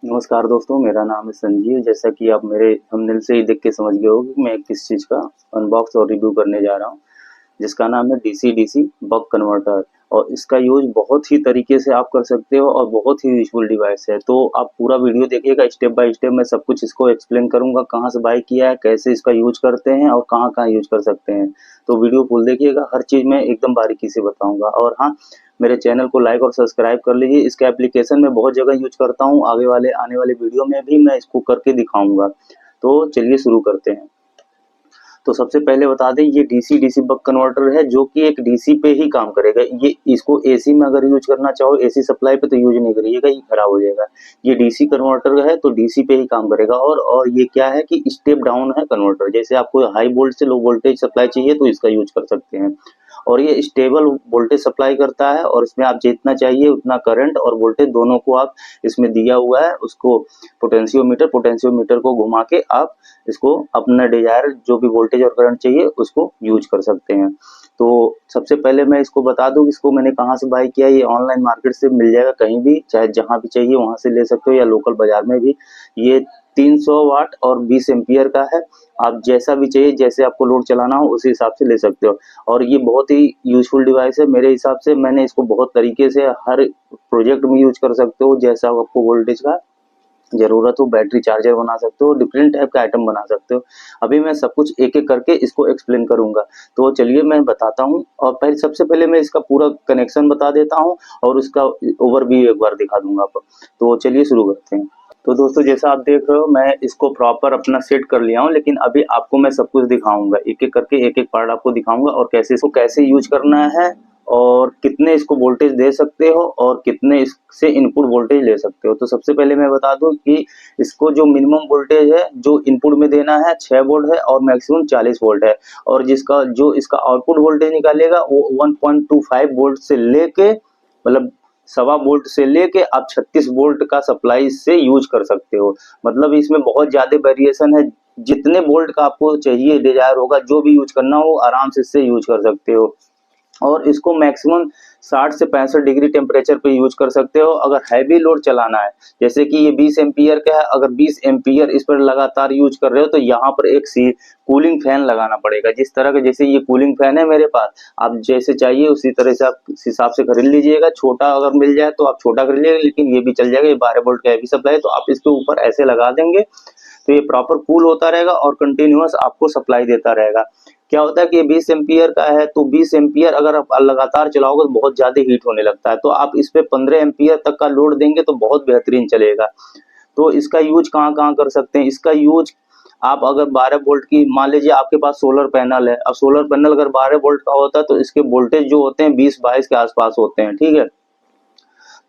नमस्कार दोस्तों, मेरा नाम है संजीव। जैसा कि आप मेरे थंबनेल से ही देख के समझ गए होंगे कि मैं किस चीज़ का अनबॉक्स और रिव्यू करने जा रहा हूँ, जिसका नाम है डीसी-डीसी बक कन्वर्टर। और इसका यूज़ बहुत ही तरीके से आप कर सकते हो और बहुत ही यूज़फुल डिवाइस है। तो आप पूरा वीडियो देखिएगा, स्टेप बाय स्टेप मैं सब कुछ इसको एक्सप्लेन करूँगा, कहाँ से बाय किया है, कैसे इसका यूज़ करते हैं और कहाँ-कहाँ यूज़ कर सकते हैं। तो वीडियो फुल देखिएगा, हर चीज़ मैं एकदम बारीकी से बताऊँगा। और हाँ, मेरे चैनल को लाइक और सब्सक्राइब कर लीजिए। इसका एप्लीकेशन मैं बहुत जगह यूज़ करता हूँ, आने वाले वीडियो में भी मैं इसको करके दिखाऊँगा। तो चलिए शुरू करते हैं। तो सबसे पहले बता दें, ये डीसी-डीसी बक कन्वर्टर है जो कि एक डीसी पे ही काम करेगा। ये इसको एसी में अगर यूज़ करना चाहो, एसी सप्लाई पे तो यूज़ नहीं करिएगा, ये खराब हो जाएगा। ये डीसी कन्वर्टर है तो डीसी पे ही काम करेगा। और ये क्या है कि स्टेप डाउन है कन्वर्टर। जैसे आपको हाई वोल्ट से लो वोल्टेज सप्लाई चाहिए तो इसका यूज़ कर सकते हैं। और ये स्टेबल वोल्टेज सप्लाई करता है और इसमें आप जितना चाहिए उतना करंट और वोल्टेज दोनों को आप इसमें दिया हुआ है, उसको पोटेंशियोमीटर को घुमा के आप इसको अपना डिजायर जो भी वोल्टेज और करंट चाहिए उसको यूज कर सकते हैं। तो सबसे पहले मैं इसको बता दूं, इसको मैंने कहाँ से बाय किया। ये ऑनलाइन मार्केट से मिल जाएगा, कहीं भी चाहे जहां भी चाहिए वहां से ले सकते हो या लोकल बाजार में भी। ये 300 वाट और 20 एम्पियर का है। आप जैसा भी चाहिए, जैसे आपको लोड चलाना हो उसी हिसाब से ले सकते हो। और ये बहुत ही यूजफुल डिवाइस है मेरे हिसाब से। मैंने इसको बहुत तरीके से हर प्रोजेक्ट में यूज कर सकते हो, जैसा आपको वोल्टेज का ज़रूरत हो, बैटरी चार्जर बना सकते हो, डिफरेंट टाइप का आइटम बना सकते हो। अभी मैं सब कुछ एक-एक करके इसको एक्सप्लेन करूँगा। तो चलिए मैं बताता हूँ। और सबसे पहले मैं इसका पूरा कनेक्शन बता देता हूँ और उसका ओवरव्यू एक बार दिखा दूँगा आपको। तो चलिए शुरू करते हैं। तो दोस्तों, जैसा आप देख रहे हो, मैं इसको प्रॉपर अपना सेट कर लिया हूँ, लेकिन अभी आपको मैं सब कुछ दिखाऊँगा। एक-एक करके एक-एक पार्ट आपको दिखाऊँगा और कैसे यूज़ करना है और कितने इसको वोल्टेज दे सकते हो और कितने इससे इनपुट वोल्टेज ले सकते हो। तो सबसे पहले मैं बता दूं कि इसको जो मिनिमम वोल्टेज है जो इनपुट में देना है 6 वोल्ट है और मैक्सिमम 40 वोल्ट है। और जिसका जो इसका आउटपुट वोल्टेज निकालेगा वो 1.25 वोल्ट से लेके, मतलब सवा वोल्ट से लेके आप 36 वोल्ट का सप्लाई इससे यूज कर सकते हो। मतलब इसमें बहुत ज्यादा वेरिएशन है। जितने वोल्ट का आपको चाहिए डिजायर होगा, जो भी यूज करना हो आराम से इससे यूज कर सकते हो। और इसको मैक्सिमम 60 से 65 डिग्री टेम्परेचर पे यूज कर सकते हो अगर हैवी लोड चलाना है। जैसे कि ये 20 एम्पियर का है, अगर 20 एम्पियर इस पर लगातार यूज कर रहे हो तो यहाँ पर एक सी कूलिंग फैन लगाना पड़ेगा। जिस तरह का, जैसे ये कूलिंग फैन है मेरे पास, आप जैसे चाहिए उसी तरह से आप इस हिसाब से खरीद लीजिएगा। छोटा अगर मिल जाए तो आप छोटा खरीद लीजिएगा, लेकिन ये भी चल जाएगा। ये 12 वोल्ट का हैवी सप्लाई है, तो आप इसके ऊपर ऐसे लगा देंगे तो ये प्रॉपर कूल होता रहेगा और कंटिन्यूअस आपको सप्लाई देता रहेगा। क्या होता है कि 20 एम्पियर का है तो 20 एम्पियर अगर आप लगातार चलाओगे तो बहुत ज्यादा हीट होने लगता है। तो आप इस पे 15 एम्पियर तक का लोड देंगे तो बहुत बेहतरीन चलेगा। तो इसका यूज कहाँ कहाँ कर सकते हैं? इसका यूज आप अगर 12 वोल्ट की, मान लीजिए आपके पास सोलर पैनल है। अब सोलर पैनल अगर 12 वोल्ट का होता है तो इसके वोल्टेज जो होते हैं 20-22 के आसपास होते हैं, ठीक है।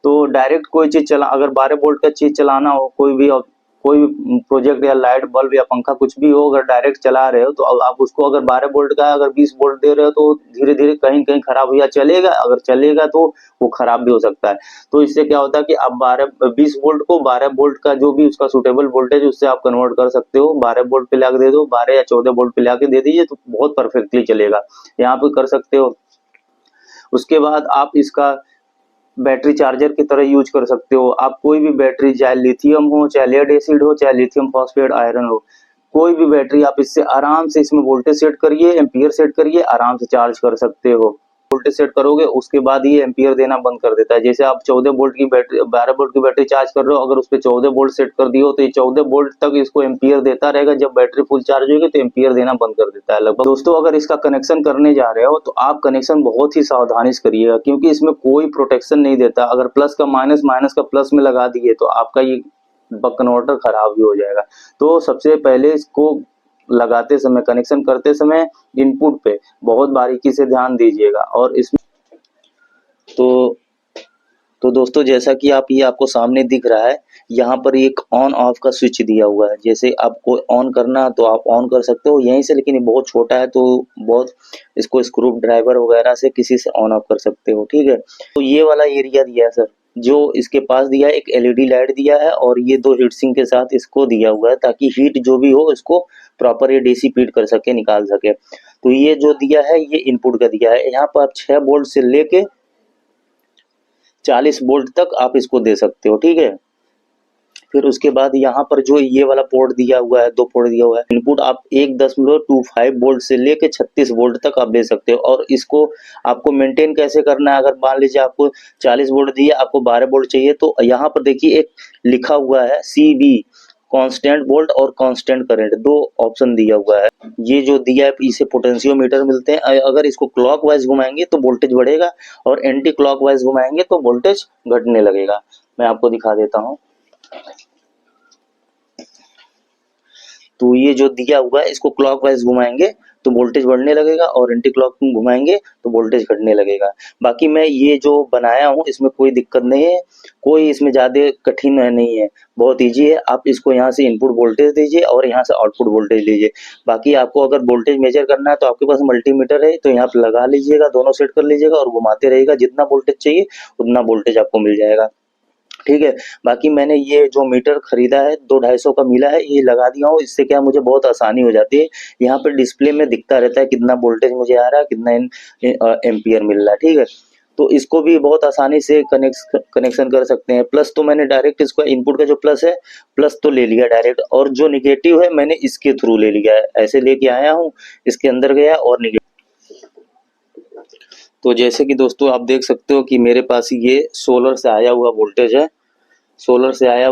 तो डायरेक्ट कोई चीज चला, अगर 12 वोल्ट का चीज चलाना हो, कोई भी प्रोजेक्ट या लाइट बल्ब या पंखा कुछ भी हो, अगर डायरेक्ट चला रहे हो तो अब आप उसको, अगर 12 वोल्ट का अगर 20 वोल्ट दे रहे हो तो धीरे धीरे कहीं कहीं खराब हो, या चलेगा, अगर चलेगा तो वो खराब भी हो सकता है। तो इससे क्या होता है कि आप 20 वोल्ट को 12 वोल्ट का जो भी उसका सुटेबल वोल्टेज उससे आप कन्वर्ट कर सकते हो। 12 वोल्ट पे लाके दे दो, 12 या 14 वोल्ट पे लाके दे दीजिए तो बहुत परफेक्टली चलेगा। यहाँ पे कर सकते हो। उसके बाद आप इसका बैटरी चार्जर की तरह यूज कर सकते हो। आप कोई भी बैटरी, चाहे लिथियम हो, चाहे लेड एसिड हो, चाहे लिथियम फॉस्फेट आयरन हो, कोई भी बैटरी आप इससे आराम से इसमें वोल्टेज सेट करिए, एम्पियर सेट करिए, आराम से चार्ज कर सकते हो। वोल्टेज सेट करोगे उसके बाद ये एम्पियर देना बंद कर देता है। जैसे आप 14 वोल्ट की बैटरी, 12 वोल्ट की बैटरी चार्ज कर रहे हो, अगर उस पे 14 वोल्ट सेट कर दियो तो ये 14 वोल्ट तक इसको एम्पियर देता रहेगा। जब बैटरी फुल चार्ज होगी तो एम्पियर देना बंद कर देता है लगभग। दोस्तों, अगर इसका कनेक्शन करने जा रहे हो तो आप कनेक्शन बहुत ही सावधानी से करिएगा, क्योंकि इसमें कोई प्रोटेक्शन नहीं देता। अगर प्लस का माइनस, माइनस का प्लस में लगा दिए तो आपका ये बक कन्वर्टर खराब भी हो जाएगा। तो सबसे पहले इसको लगाते समय, कनेक्शन करते समय इनपुट पे बहुत बारीकी से ध्यान दीजिएगा। और इसमें तो तो दोस्तों, जैसा कि आप, ये आपको सामने दिख रहा है, यहाँ पर एक ऑन ऑफ का स्विच दिया हुआ है। जैसे आपको ऑन करना तो आप ऑन कर सकते हो यहीं से, लेकिन ये बहुत छोटा है तो बहुत, इसको स्क्रू ड्राइवर वगैरह से किसी से ऑन ऑफ कर सकते हो, ठीक है। तो ये वाला एरिया दिया है सर, जो इसके पास दिया है, एक एलईडी लाइट दिया है और ये दो हीट सिंक के साथ इसको दिया हुआ है, ताकि हीट जो भी हो इसको प्रॉपर ये डिसिपेट कर सके, निकाल सके। तो ये जो दिया है ये इनपुट का दिया है। यहाँ पर आप 6 वोल्ट से लेके 40 वोल्ट तक आप इसको दे सकते हो, ठीक है। फिर उसके बाद यहाँ पर जो ये वाला पोर्ट दिया हुआ है, 2 पोर्ट दिया हुआ है, इनपुट आप 1.25 वोल्ट से लेके 36 वोल्ट तक आप दे सकते हो। और इसको आपको मेंटेन कैसे करना है, अगर मान लीजिए आपको 40 वोल्ट दिए, आपको 12 वोल्ट चाहिए, तो यहाँ पर देखिए एक लिखा हुआ है CB, कांस्टेंट वोल्ट और कांस्टेंट करंट, 2 ऑप्शन दिया हुआ है। ये जो दिया है इसे पोटेंशियोमीटर मिलते हैं। अगर इसको क्लॉकवाइज घुमाएंगे तो वोल्टेज बढ़ेगा और एंटी क्लॉकवाइज घुमाएंगे तो वोल्टेज घटने लगेगा। मैं आपको दिखा देता हूँ। तो ये जो दिया हुआ है इसको क्लॉकवाइज घुमाएंगे तो वोल्टेज बढ़ने लगेगा और एंटी क्लॉक घुमाएंगे तो वोल्टेज घटने लगेगा। बाकी मैं ये जो बनाया हूँ इसमें कोई दिक्कत नहीं है, कोई इसमें ज़्यादा कठिन नहीं है, बहुत ईजी है। आप इसको यहाँ से इनपुट वोल्टेज दीजिए और यहाँ से आउटपुट वोल्टेज लीजिए। बाकी आपको अगर वोल्टेज मेजर करना है तो आपके पास मल्टीमीटर है, तो यहाँ पे लगा लीजिएगा, दोनों सेट कर लीजिएगा और घुमाते रहिएगा, जितना वोल्टेज चाहिए उतना वोल्टेज आपको मिल जाएगा। ठीक है। बाकी मैंने ये जो मीटर खरीदा है 200-250 का मिला है, ये लगा दिया हूँ। इससे क्या मुझे बहुत आसानी हो जाती है, यहाँ पर डिस्प्ले में दिखता रहता है कितना वोल्टेज मुझे आ रहा है, कितना एम्पियर मिल रहा है। ठीक है, तो इसको भी बहुत आसानी से कनेक्शन कर सकते हैं। प्लस तो मैंने डायरेक्ट इसको इनपुट का जो प्लस है, प्लस तो ले लिया डायरेक्ट, और जो निगेटिव है मैंने इसके थ्रू ले लिया है, ऐसे लेके आया हूँ, इसके अंदर गया और निगेटिव। तो जैसे कि दोस्तों आप देख सकते हो कि मेरे पास ये सोलर से आया हुआ वोल्टेज है, सोलर से आया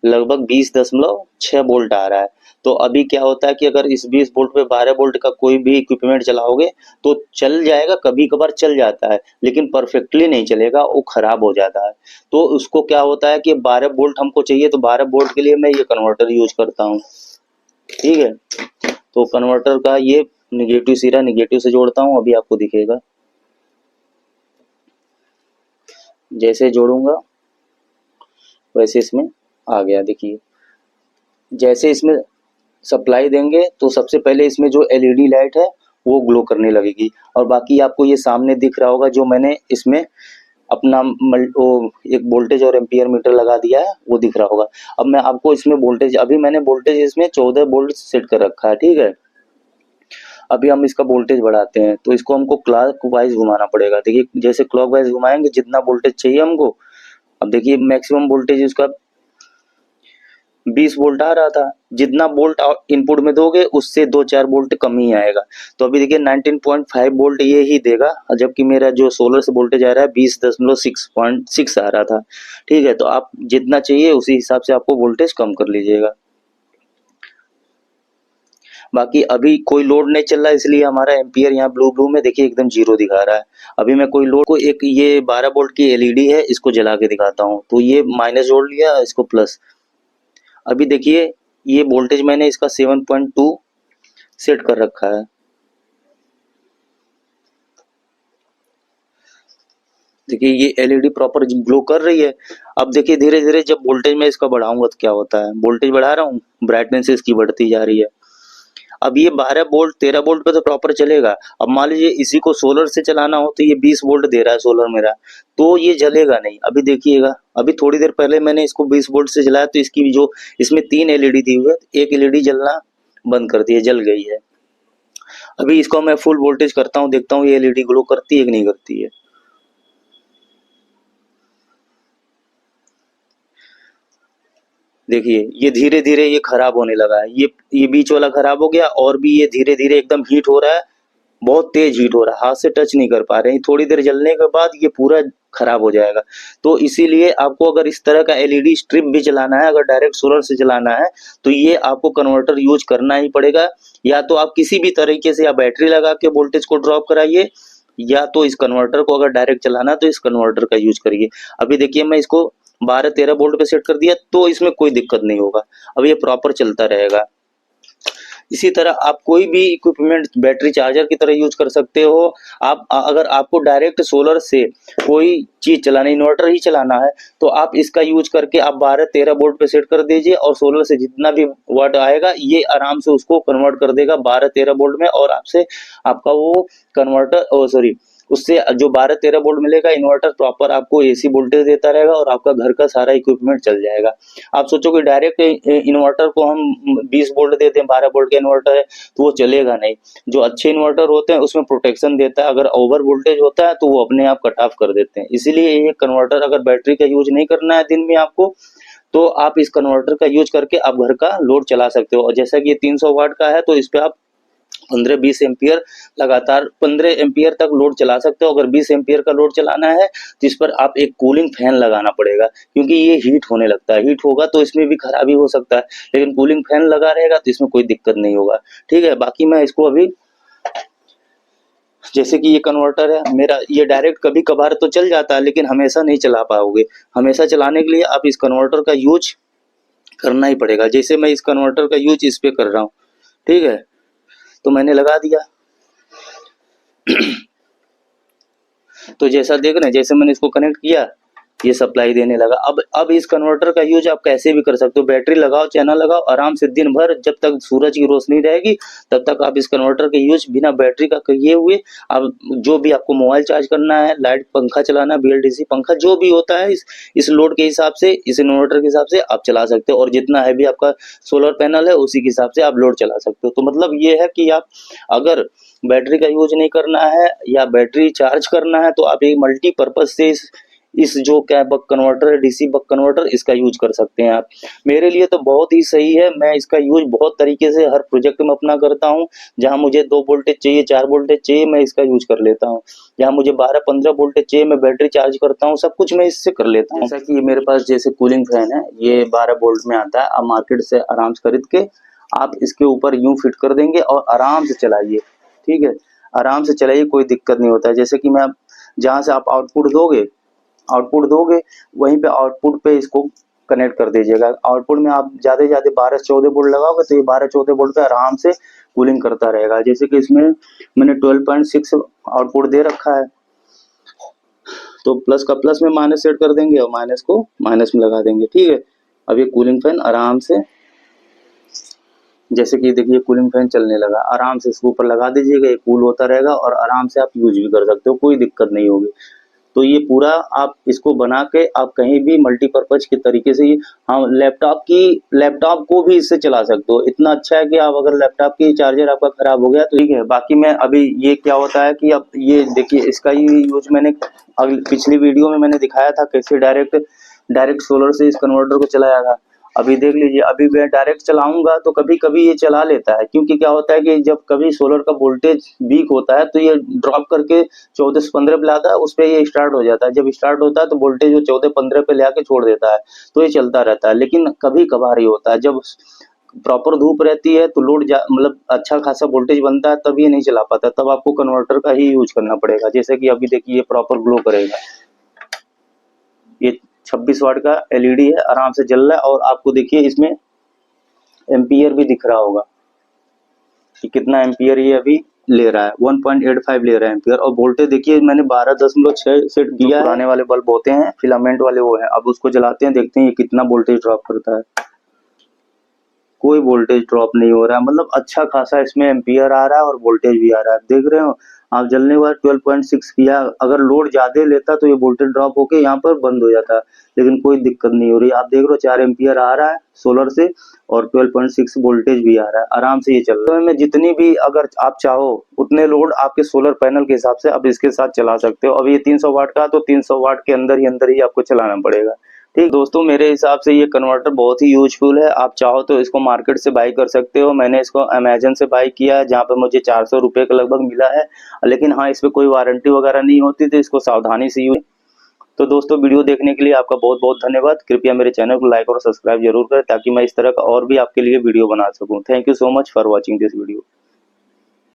लगभग 20.6 वोल्ट आ रहा है। तो अभी क्या होता है कि अगर इस 20 वोल्ट पे 12 वोल्ट का कोई भी इक्विपमेंट चलाओगे तो चल जाएगा, कभी कभार चल जाता है, लेकिन परफेक्टली नहीं चलेगा, वो खराब हो जाता है। तो उसको क्या होता है कि 12 वोल्ट हमको चाहिए, तो 12 वोल्ट के लिए मैं ये कन्वर्टर यूज करता हूँ। ठीक है, तो कन्वर्टर का ये निगेटिव सिरा निगेटिव से जोड़ता हूँ, अभी आपको दिखेगा। जैसे जोड़ूंगा वैसे इसमें आ गया, देखिए। जैसे इसमें सप्लाई देंगे तो सबसे पहले इसमें जो एलईडी लाइट है वो ग्लो करने लगेगी, और बाकी आपको ये सामने दिख रहा होगा जो मैंने इसमें अपना एक वोल्टेज और एम्पियर मीटर लगा दिया है, वो दिख रहा होगा। अब मैं आपको इसमें वोल्टेज, अभी मैंने वोल्टेज इसमें 14 वोल्ट सेट कर रखा है। ठीक है, अभी हम इसका वोल्टेज बढ़ाते हैं, तो इसको हमको क्लॉक वाइज घुमाना पड़ेगा। देखिए जैसे क्लॉक वाइज घुमाएंगे जितना वोल्टेज चाहिए हमको, अब देखिए मैक्सिमम वोल्टेज इसका 20 वोल्ट आ रहा था, जितना वोल्ट इनपुट में दोगे उससे 2-4 वोल्ट कम ही आएगा। तो अभी देखिए 19.5 वोल्ट ये ही देगा, जबकि मेरा जो सोलर से वोल्टेज आ रहा है 20.6 आ रहा था। ठीक है, तो आप जितना चाहिए उसी हिसाब से आपको वोल्टेज कम कर लीजिएगा। बाकी अभी कोई लोड नहीं चल रहा है, इसलिए हमारा एम्पियर यहाँ ब्लू में देखिए एकदम 0 दिखा रहा है। अभी मैं कोई लोड को, एक ये 12 वोल्ट की एलईडी है, इसको जला के दिखाता हूँ। तो ये माइनस जोड़ लिया, इसको प्लस। अभी देखिए ये वोल्टेज मैंने इसका 7.2 सेट कर रखा है। देखिए ये एलईडी प्रॉपर ग्लो कर रही है। अब देखिए धीरे धीरे जब वोल्टेज मैं इसका बढ़ाऊंगा तो क्या होता है, वोल्टेज बढ़ा रहा हूँ, ब्राइटनेस इसकी बढ़ती जा रही है। अब ये 12 वोल्ट 13 वोल्ट पे तो प्रॉपर चलेगा। अब मान लीजिए इसी को सोलर से चलाना हो तो ये 20 वोल्ट दे रहा है सोलर मेरा, तो ये जलेगा नहीं। अभी देखिएगा, अभी थोड़ी देर पहले मैंने इसको 20 वोल्ट से चलाया तो इसकी जो इसमें 3 एलईडी दी हुई है, एक एलईडी जलना बंद कर दी है, जल गई है। अभी इसको मैं फुल वोल्टेज करता हूँ, देखता हूँ ये एलईडी ग्लो करती है कि नहीं करती है। देखिए ये धीरे धीरे ये खराब होने लगा है, ये बीच वाला खराब हो गया, और भी ये धीरे धीरे एकदम हीट हो रहा है, बहुत तेज हीट हो रहा है, हाथ से टच नहीं कर पा रहे हैं। थोड़ी देर जलने के बाद ये पूरा खराब हो जाएगा। तो इसीलिए आपको अगर इस तरह का एलईडी स्ट्रिप भी चलाना है, अगर डायरेक्ट सोलर से चलाना है, तो ये आपको कन्वर्टर यूज करना ही पड़ेगा। या तो आप किसी भी तरीके से या बैटरी लगा के वोल्टेज को ड्रॉप कराइए, या तो इस कन्वर्टर को अगर डायरेक्ट चलाना है तो इस कन्वर्टर का यूज करिए। अभी देखिए मैं इसको 12-13 वोल्ट पे सेट कर दिया, तो इसमें कोई दिक्कत नहीं होगा, अब ये प्रॉपर चलता रहेगा। इसी तरह आप कोई भी इक्विपमेंट बैटरी चार्जर की तरह यूज कर सकते हो। आप अगर आपको डायरेक्ट सोलर से कोई चीज चलाना, इन्वर्टर ही चलाना है, तो आप इसका यूज करके आप 12-13 वोल्ट पे सेट कर दीजिए, और सोलर से जितना भी वाट आएगा ये आराम से उसको कन्वर्ट कर देगा 12-13 वोल्ट में, और आपसे आपका वो कन्वर्टर, सॉरी, उससे जो 12-13 वोल्ट मिलेगा, इन्वर्टर प्रॉपर आपको एसी वोल्टेज देता रहेगा और आपका घर का सारा इक्विपमेंट चल जाएगा। आप सोचोगे डायरेक्ट इन्वर्टर को हम 20 वोल्ट देते हैं, 12 वोल्ट का इन्वर्टर है तो वो चलेगा नहीं। जो अच्छे इन्वर्टर होते हैं उसमें प्रोटेक्शन देता है, अगर ओवर वोल्टेज होता है तो वो अपने आप कट ऑफ कर देते हैं। इसीलिए ये कन्वर्टर अगर बैटरी का यूज नहीं करना है दिन में आपको, तो आप इस कन्वर्टर का यूज करके आप घर का लोड चला सकते हो। और जैसा कि ये 300 वाट का है तो इस पे आप 15-20 एम्पियर लगातार 15 एम्पियर तक लोड चला सकते हो। अगर 20 एम्पियर का लोड चलाना है तो इस पर आप एक कूलिंग फैन लगाना पड़ेगा, क्योंकि ये हीट होने लगता है। हीट होगा तो इसमें भी खराबी हो सकता है, लेकिन कूलिंग फैन लगा रहेगा तो इसमें कोई दिक्कत नहीं होगा। ठीक है, बाकी मैं इसको अभी, जैसे कि ये कन्वर्टर है मेरा, ये डायरेक्ट कभी कभार तो चल जाता है लेकिन हमेशा नहीं चला पाओगे। हमेशा चलाने के लिए आप इस कन्वर्टर का यूज करना ही पड़ेगा। जैसे मैं इस कन्वर्टर का यूज इस पे कर रहा हूँ, ठीक है, तो मैंने लगा दिया। तो जैसा देख रहे हैं, जैसे मैंने इसको कनेक्ट किया ये सप्लाई देने लगा। अब इस कन्वर्टर का यूज आप कैसे भी कर सकते हो। बैटरी लगाओ चाहे ना लगाओ, आराम से दिन भर जब तक सूरज की रोशनी रहेगी तब तक आप इस कन्वर्टर का यूज बिना बैटरी का किए हुए, आप जो भी आपको मोबाइल चार्ज करना है, लाइट पंखा चलाना, BLDC पंखा जो भी होता है इस लोड के हिसाब से, इस इन्वर्टर के हिसाब से आप चला सकते हो। और जितना हैवी आपका सोलर पैनल है उसी के हिसाब से आप लोड चला सकते हो। तो मतलब ये है कि आप अगर बैटरी का यूज नहीं करना है या बैटरी चार्ज करना है तो आप एक मल्टीपर्पज से इस जो क्या बक कन्वर्टर है, DC बक कन्वर्टर, इसका यूज कर सकते हैं आप। मेरे लिए तो बहुत ही सही है। मैं इसका यूज बहुत तरीके से हर प्रोजेक्ट में अपना करता हूँ। जहाँ मुझे 2 वोल्टेज चाहिए, 4 वोल्टेज चाहिए, मैं इसका यूज कर लेता हूँ। जहाँ मुझे 12-15 वोल्टेज चाहिए, मैं बैटरी चार्ज करता हूँ, सब कुछ मैं इससे कर लेता हूँ। जैसा कि मेरे पास जैसे कूलिंग फैन है, ये 12 वोल्ट में आता है। आप मार्केट से आराम से खरीद के आप इसके ऊपर यूं फिट कर देंगे और आराम से चलाइए। ठीक है, आराम से चलाइए, कोई दिक्कत नहीं होता है। जैसे कि मैं जहाँ से आप आउटपुट दोगे वहीं पे आउटपुट पे इसको कनेक्ट कर दीजिएगा। आउटपुट में आप ज़्यादा से ज़्यादा 12-14 वोल्ट लगाओगे तो ये 12-14 वोल्ट पे आराम से कूलिंग करता रहेगा। जैसे कि इसमें मैंने 12.6 आउटपुट दे रखा है, तो प्लस का प्लस में माइनस सेट कर देंगे और माइनस को माइनस में लगा देंगे। ठीक है, अब ये कूलिंग फैन आराम से, जैसे कि देखिए कूलिंग फैन चलने लगा, आराम से इसके ऊपर लगा दीजिएगा, ये कूल होता रहेगा और आराम से आप यूज भी कर सकते हो, कोई दिक्कत नहीं होगी। तो ये पूरा आप इसको बना के आप कहीं भी मल्टीपर्पज के तरीके से, हाँ, लैपटॉप को भी इससे चला सकते हो। इतना अच्छा है कि आप अगर लैपटॉप की चार्जर आपका खराब हो गया तो ठीक है। बाकी मैं अभी ये क्या होता है कि अब ये देखिए इसका ही यूज मैंने पिछली वीडियो में मैंने दिखाया था कैसे डायरेक्ट सोलर से इस कन्वर्टर को चलाया था। अभी देख लीजिए, अभी मैं डायरेक्ट चलाऊंगा तो कभी कभी ये चला लेता है, क्योंकि क्या होता है कि जब कभी सोलर का वोल्टेज वीक होता है तो ये ड्रॉप करके 14 से 15 पे लाता है, उस पर ये स्टार्ट हो जाता है। जब स्टार्ट होता है तो वोल्टेज वो 14-15 पे ले आके छोड़ देता है, तो ये चलता रहता है। लेकिन कभी कभार ही होता है, जब प्रॉपर धूप रहती है तो लोड मतलब अच्छा खासा वोल्टेज बनता है, तब ये नहीं चला पाता, तब आपको कन्वर्टर का ही यूज करना पड़ेगा। जैसे कि अभी देखिए प्रॉपर ग्लो करेगा, ये 26 वाट का LED है, आराम से जल रहा है। और आपको देखिए इसमें एम्पियर भी दिख रहा होगा कि कितना एम्पियर ये अभी ले रहा है, 1.85 ले रहा है एम्पियर। और वोल्टेज देखिए मैंने 12.6 सेट किया है। पुराने वाले बल्ब होते हैं फिलामेंट वाले, वो है। अब उसको जलाते हैं, देखते हैं ये कितना वोल्टेज ड्रॉप करता है। कोई वोल्टेज ड्रॉप नहीं हो रहा है, मतलब अच्छा खासा इसमें एम्पियर आ रहा है और वोल्टेज भी आ रहा है। देख रहे हो आप, जलने के बाद 12.6 किया, अगर लोड ज्यादा लेता तो ये वोल्टेज ड्रॉप होके यहाँ पर बंद हो जाता, लेकिन कोई दिक्कत नहीं हो रही। आप देख रहे हो 4 एम्पियर आ रहा है सोलर से और 12.6 वोल्टेज भी आ रहा है, आराम से ये चल रहा है। तो में जितनी भी अगर आप चाहो उतने लोड आपके सोलर पैनल के हिसाब से आप इसके साथ चला सकते हो। अब ये 300 वाट का, तो 300 वाट के अंदर ही आपको चलाना पड़ेगा। ठीक दोस्तों, मेरे हिसाब से ये कन्वर्टर बहुत ही यूजफुल है। आप चाहो तो इसको मार्केट से बाई कर सकते हो। मैंने इसको अमेजन से बाई किया है, जहाँ पे मुझे 400 रुपये के लगभग मिला है। लेकिन हाँ, इस पर कोई वारंटी वगैरह नहीं होती, तो इसको सावधानी से यूज। तो दोस्तों, वीडियो देखने के लिए आपका बहुत बहुत धन्यवाद। कृपया मेरे चैनल को लाइक और सब्सक्राइब जरूर करें, ताकि मैं इस तरह का और भी आपके लिए वीडियो बना सकूं। Thank you so much for watching this video.